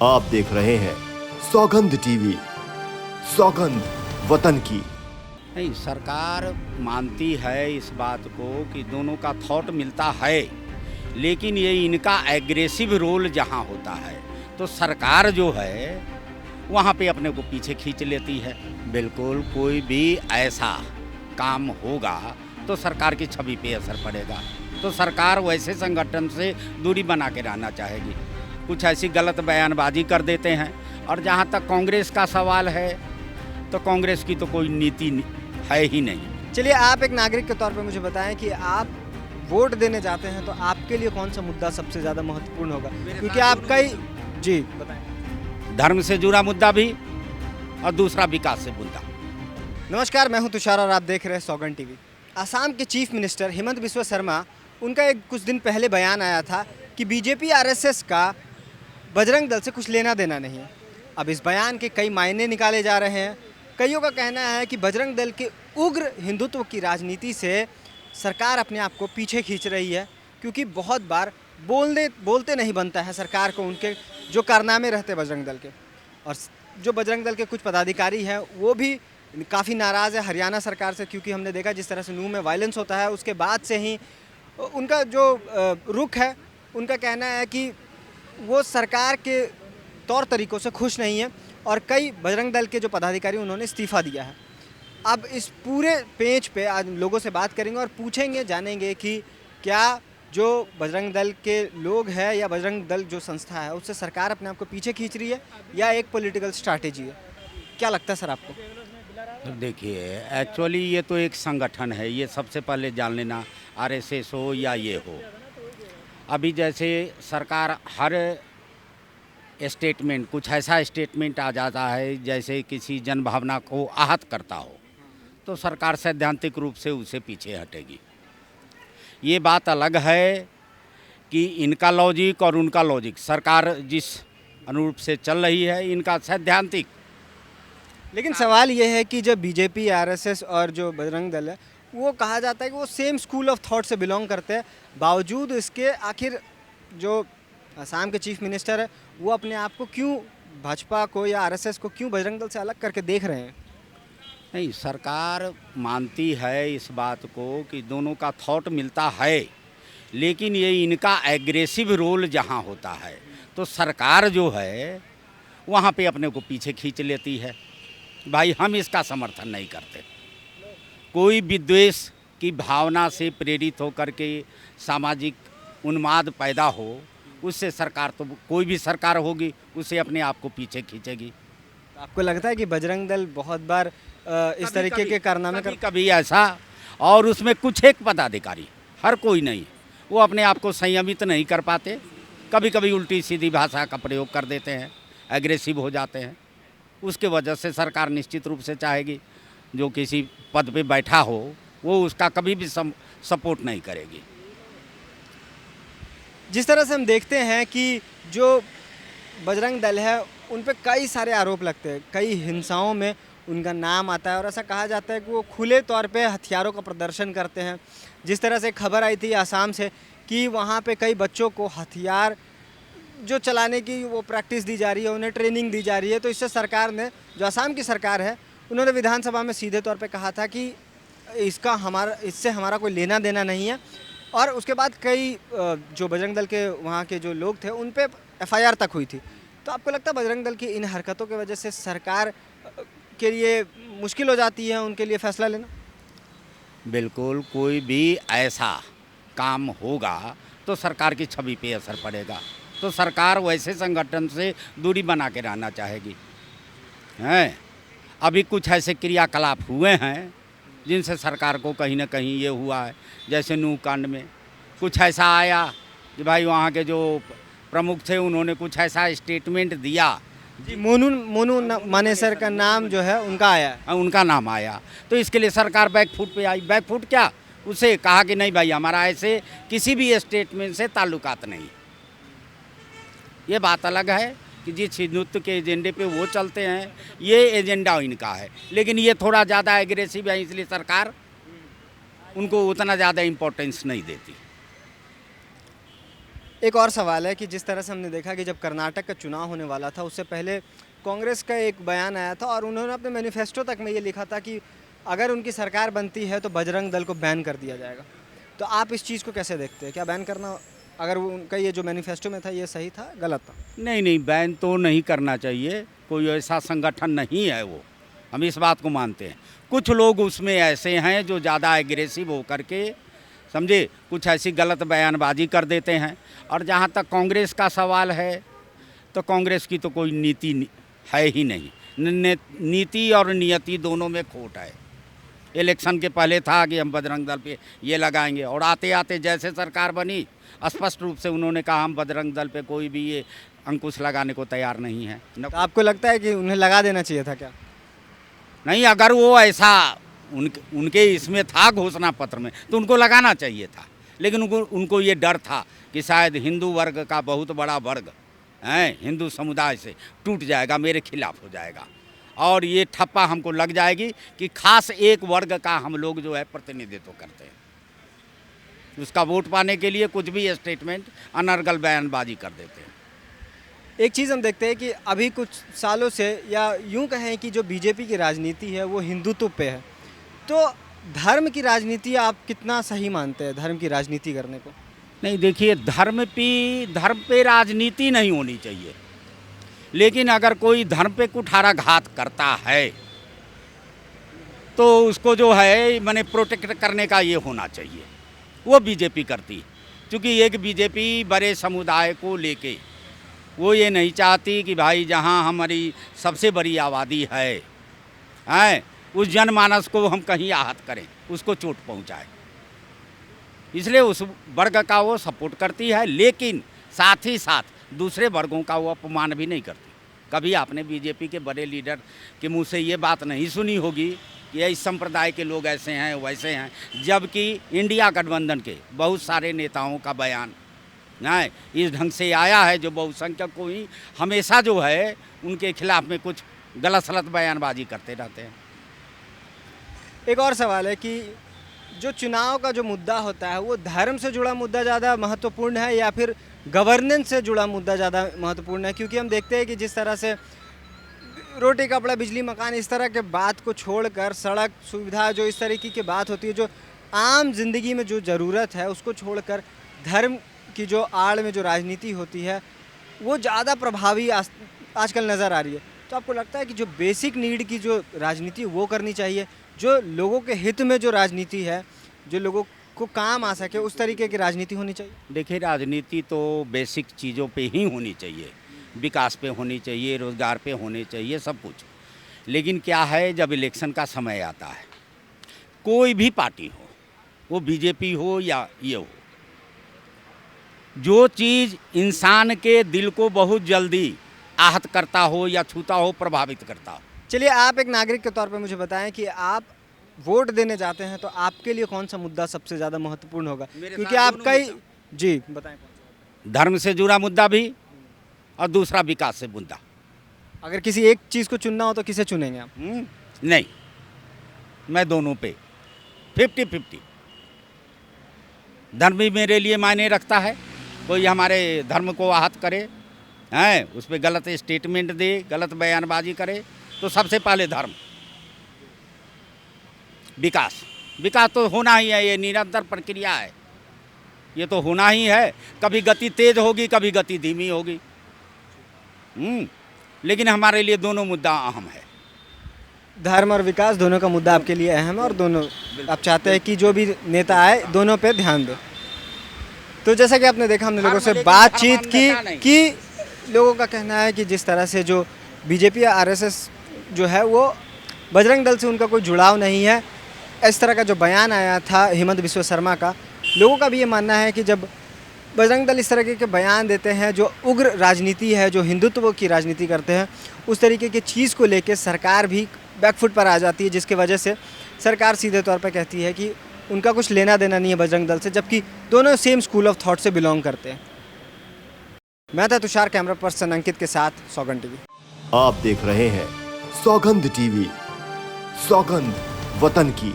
आप देख रहे हैं सौगंध टीवी, सौगंध वतन की। नहीं, सरकार मानती है इस बात को कि दोनों का थॉट मिलता है, लेकिन ये इनका एग्रेसिव रोल जहाँ होता है तो सरकार जो है वहाँ पे अपने को पीछे खींच लेती है। बिल्कुल कोई भी ऐसा काम होगा तो सरकार की छवि पे असर पड़ेगा, तो सरकार वैसे संगठन से दूरी बना के रहना चाहेगी। कुछ ऐसी गलत बयानबाजी कर देते हैं। और जहाँ तक कांग्रेस का सवाल है तो कांग्रेस की तो कोई नीति है ही नहीं। चलिए, आप एक नागरिक के तौर पे मुझे बताएं कि आप वोट देने जाते हैं तो आपके लिए कौन सा मुद्दा सबसे ज़्यादा महत्वपूर्ण होगा, क्योंकि आपका ही जी बताएं। धर्म से जुड़ा मुद्दा भी और दूसरा विकास से मुद्दा। नमस्कार, मैं हूं तुषार और आप देख रहे हैं सौगंध टीवी। असम के चीफ मिनिस्टर हेमंत बिस्वा शर्मा, उनका एक कुछ दिन पहले बयान आया था कि बीजेपी आरएसएस का बजरंग दल से कुछ लेना देना नहीं है। अब इस बयान के कई मायने निकाले जा रहे हैं। कईयों का कहना है कि बजरंग दल के उग्र हिंदुत्व की राजनीति से सरकार अपने आप को पीछे खींच रही है, क्योंकि बहुत बार बोलते नहीं बनता है सरकार को उनके जो कारनामे रहते बजरंग दल के। और जो बजरंग दल के कुछ पदाधिकारी हैं वो भी काफ़ी नाराज़ है हरियाणा सरकार से, क्योंकि हमने देखा जिस तरह से नूह में वायलेंस होता है उसके बाद से ही उनका जो रुख है, उनका कहना है कि वो सरकार के तौर तरीक़ों से खुश नहीं है और कई बजरंग दल के जो पदाधिकारी उन्होंने इस्तीफ़ा दिया है। अब इस पूरे पेज पे आज लोगों से बात करेंगे और पूछेंगे, जानेंगे कि क्या जो बजरंग दल के लोग हैं या बजरंग दल जो संस्था है उससे सरकार अपने आप को पीछे खींच रही है या एक पॉलिटिकल स्ट्रैटेजी है। क्या लगता है सर आपको? देखिए, एक्चुअली ये तो एक संगठन है, ये सबसे पहले जान लेना, आरएसएस हो या ये हो। अभी जैसे सरकार हर स्टेटमेंट, कुछ ऐसा स्टेटमेंट आ जाता है जैसे किसी जनभावना को आहत करता हो, तो सरकार सैद्धांतिक रूप से उसे पीछे हटेगी। ये बात अलग है कि इनका लॉजिक और उनका लॉजिक, सरकार जिस अनुरूप से चल रही है, इनका सैद्धांतिक। लेकिन सवाल ये है कि जब बीजेपी, आरएसएस और जो बजरंग दल है वो कहा जाता है कि वो सेम स्कूल ऑफ थॉट से बिलोंग करते हैं, बावजूद इसके आखिर जो असम के चीफ मिनिस्टर है वो अपने आप को क्यों भाजपा को या आरएसएस को क्यों बजरंग दल से अलग करके देख रहे हैं? नहीं, सरकार मानती है इस बात को कि दोनों का थॉट मिलता है, लेकिन ये इनका एग्रेसिव रोल जहाँ होता है तो सरकार जो है वहाँ पे अपने को पीछे खींच लेती है। भाई, हम इसका समर्थन नहीं करते। कोई विद्वेष की भावना से प्रेरित होकर के सामाजिक उन्माद पैदा हो, उससे सरकार, तो कोई भी सरकार होगी, उसे अपने आप को पीछे खींचेगी। आपको लगता है कि बजरंग दल बहुत बार इस तरीके के कारनामे कर कभी ऐसा, और उसमें कुछ एक पदाधिकारी, हर कोई नहीं, वो अपने आप को संयमित नहीं कर पाते, कभी कभी उल्टी सीधी भाषा का प्रयोग कर देते हैं, एग्रेसिव हो जाते हैं। उसके वजह से सरकार निश्चित रूप से चाहेगी जो किसी पद पे बैठा हो वो उसका कभी भी सपोर्ट नहीं करेगी। जिस तरह से हम देखते हैं कि जो बजरंग दल है उन पे कई सारे आरोप लगते हैं, कई हिंसाओं में उनका नाम आता है और ऐसा कहा जाता है कि वो खुले तौर पे हथियारों का प्रदर्शन करते हैं। जिस तरह से खबर आई थी आसाम से कि वहाँ पे कई बच्चों को हथियार जो चलाने की वो प्रैक्टिस दी जा रही है, उन्हें ट्रेनिंग दी जा रही है। तो इससे सरकार ने, जो असम की सरकार है, उन्होंने विधानसभा में सीधे तौर पे कहा था कि इससे हमारा कोई लेना देना नहीं है। और उसके बाद कई जो बजरंग दल के वहाँ के जो लोग थे उन पे एफआईआर तक हुई थी। तो आपको लगता है बजरंग दल की इन हरकतों की वजह से सरकार के लिए मुश्किल हो जाती है उनके लिए फैसला लेना? बिल्कुल, कोई भी ऐसा काम होगा तो सरकार की छवि पे असर पड़ेगा, तो सरकार वैसे संगठन से दूरी बना के रहना चाहेगी। हैं, अभी कुछ ऐसे क्रियाकलाप हुए हैं जिनसे सरकार को कहीं ना कहीं ये हुआ है। जैसे नूह कांड में कुछ ऐसा आया कि भाई वहाँ के जो प्रमुख थे उन्होंने कुछ ऐसा स्टेटमेंट दिया। जी, मोनू मानेसर का नाम जो है उनका आया, उनका नाम आया, तो इसके लिए सरकार बैकफुट पे आई। बैकफुट क्या, उसे कहा कि नहीं भाई, हमारा ऐसे किसी भी स्टेटमेंट से ताल्लुकात नहीं। ये बात अलग है कि जिस हिंदुत्व के एजेंडे पे वो चलते हैं, ये एजेंडा इनका है, लेकिन ये थोड़ा ज़्यादा एग्रेसिव है, इसलिए सरकार उनको उतना ज़्यादा इम्पोर्टेंस नहीं देती। एक और सवाल है कि जिस तरह से हमने देखा कि जब कर्नाटक का चुनाव होने वाला था उससे पहले कांग्रेस का एक बयान आया था और उन्होंने अपने मैनिफेस्टो तक में ये लिखा था कि अगर उनकी सरकार बनती है तो बजरंग दल को बैन कर दिया जाएगा। तो आप इस चीज़ को कैसे देखते हैं? क्या बैन करना, अगर उनका ये जो मैनिफेस्टो में था ये सही था, गलत था? नहीं नहीं, बैन तो नहीं करना चाहिए। कोई ऐसा संगठन नहीं है वो, हम इस बात को मानते हैं। कुछ लोग उसमें ऐसे हैं जो ज़्यादा एग्रेसिव होकर के, समझे, कुछ ऐसी गलत बयानबाजी कर देते हैं। और जहाँ तक कांग्रेस का सवाल है तो कांग्रेस की तो कोई नीति है ही नहीं। नीति और नियति दोनों में खोट है। इलेक्शन के पहले था कि हम बजरंग दल पे ये लगाएंगे, और आते आते जैसे सरकार बनी स्पष्ट रूप से उन्होंने कहा हम बजरंग दल पे कोई भी ये अंकुश लगाने को तैयार नहीं है। तो आपको लगता है कि उन्हें लगा देना चाहिए था क्या? नहीं, अगर वो ऐसा उनके इसमें था घोषणा पत्र में तो उनको लगाना चाहिए था, लेकिन उनको ये डर था कि शायद हिंदू वर्ग का बहुत बड़ा वर्ग है, हिंदू समुदाय से टूट जाएगा, मेरे खिलाफ हो जाएगा, और ये ठप्पा हमको लग जाएगी कि खास एक वर्ग का हम लोग जो है प्रतिनिधित्व करते हैं। उसका वोट पाने के लिए कुछ भी स्टेटमेंट, अनर्गल बयानबाजी कर देते हैं। एक चीज़ हम देखते हैं कि अभी कुछ सालों से, या यूं कहें कि जो बीजेपी की राजनीति है वो हिंदुत्व पे है, तो धर्म की राजनीति आप कितना सही मानते हैं, धर्म की राजनीति करने को? नहीं, देखिए, धर्म पे राजनीति नहीं होनी चाहिए, लेकिन अगर कोई धर्म पे कुठाराघात करता है तो उसको जो है माने प्रोटेक्ट करने का ये होना चाहिए। वो बीजेपी करती है, क्योंकि एक बीजेपी बड़े समुदाय को लेके वो ये नहीं चाहती कि भाई जहाँ हमारी सबसे बड़ी आबादी है उस जनमानस को हम कहीं आहत करें, उसको चोट पहुँचाए, इसलिए उस वर्ग का वो सपोर्ट करती है, लेकिन साथ ही साथ दूसरे वर्गों का वो अपमान भी नहीं करती। कभी आपने बीजेपी के बड़े लीडर के मुंह से ये बात नहीं सुनी होगी कि इस संप्रदाय के लोग ऐसे हैं वैसे हैं, जबकि इंडिया गठबंधन के बहुत सारे नेताओं का बयान ना इस ढंग से आया है, जो बहुसंख्यक को ही हमेशा जो है उनके खिलाफ में कुछ गलत सलत बयानबाजी करते रहते हैं। एक और सवाल है कि जो चुनाव का जो मुद्दा होता है वो धर्म से जुड़ा मुद्दा ज़्यादा महत्वपूर्ण है या फिर गवर्नेंस से जुड़ा मुद्दा ज़्यादा महत्वपूर्ण है? क्योंकि हम देखते हैं कि जिस तरह से रोटी कपड़ा बिजली मकान इस तरह के बात को छोड़कर, सड़क सुविधा जो इस तरीके की बात होती है, जो आम जिंदगी में जो ज़रूरत है उसको छोड़कर धर्म की जो आड़ में जो राजनीति होती है वो ज़्यादा प्रभावी आजकल नज़र आ रही है। तो आपको लगता है कि जो बेसिक नीड की जो राजनीति वो करनी चाहिए, जो लोगों के हित में जो राजनीति है, जो लोगों को काम आ सके, उस तरीके की राजनीति होनी चाहिए? देखिए, राजनीति तो बेसिक चीज़ों पे ही होनी चाहिए, विकास पे होनी चाहिए, रोज़गार पे होनी चाहिए, सब कुछ। लेकिन क्या है, जब इलेक्शन का समय आता है, कोई भी पार्टी हो, वो बीजेपी हो या ये हो, जो चीज़ इंसान के दिल को बहुत जल्दी आहत करता हो या छूता हो, प्रभावित करता हो। चलिए, आप एक नागरिक के तौर पे मुझे बताएं कि आप वोट देने जाते हैं तो आपके लिए कौन सा मुद्दा सबसे ज़्यादा महत्वपूर्ण होगा? क्योंकि आप कई, जी बताएं। धर्म से जुड़ा मुद्दा भी और दूसरा विकास से मुद्दा। अगर किसी एक चीज़ को चुनना हो तो किसे चुनेंगे आप? नहीं, मैं दोनों पे 50-50। धर्म भी मेरे लिए मायने रखता है। कोई हमारे धर्म को आहत करे, उस पर गलत स्टेटमेंट दे, गलत बयानबाजी करे, तो सबसे पहले धर्म। विकास तो होना ही है, ये निरंतर प्रक्रिया है, ये तो होना ही है। कभी गति तेज होगी, कभी गति धीमी होगी, लेकिन हमारे लिए दोनों मुद्दा अहम है। धर्म और विकास दोनों का मुद्दा आपके लिए अहम है और दोनों आप चाहते हैं कि जो भी नेता आए दोनों पे ध्यान दे। तो जैसा कि आपने देखा, हमने लोगों से बातचीत की कि लोगों का कहना है कि जिस तरह से जो बीजेपी या आरएसएस जो है वो बजरंग दल से उनका कोई जुड़ाव नहीं है। इस तरह का जो बयान आया था हेमंत बिस्वा शर्मा का, लोगों का भी ये मानना है कि जब बजरंग दल इस तरह के बयान देते हैं, जो उग्र राजनीति है, जो हिंदुत्व की राजनीति करते हैं, उस तरीके की चीज़ को लेकर सरकार भी बैकफुट पर आ जाती है, जिसकी वजह से सरकार सीधे तौर पर कहती है कि उनका कुछ लेना देना नहीं है बजरंग दल से, जबकि दोनों सेम स्कूल ऑफ थॉट से बिलोंग करते हैं। मैं था तुषार, कैमरा पर्सन अंकित के साथ सौगंध टीवी। आप देख रहे हैं सौगंध टीवी, सौगंध वतन की।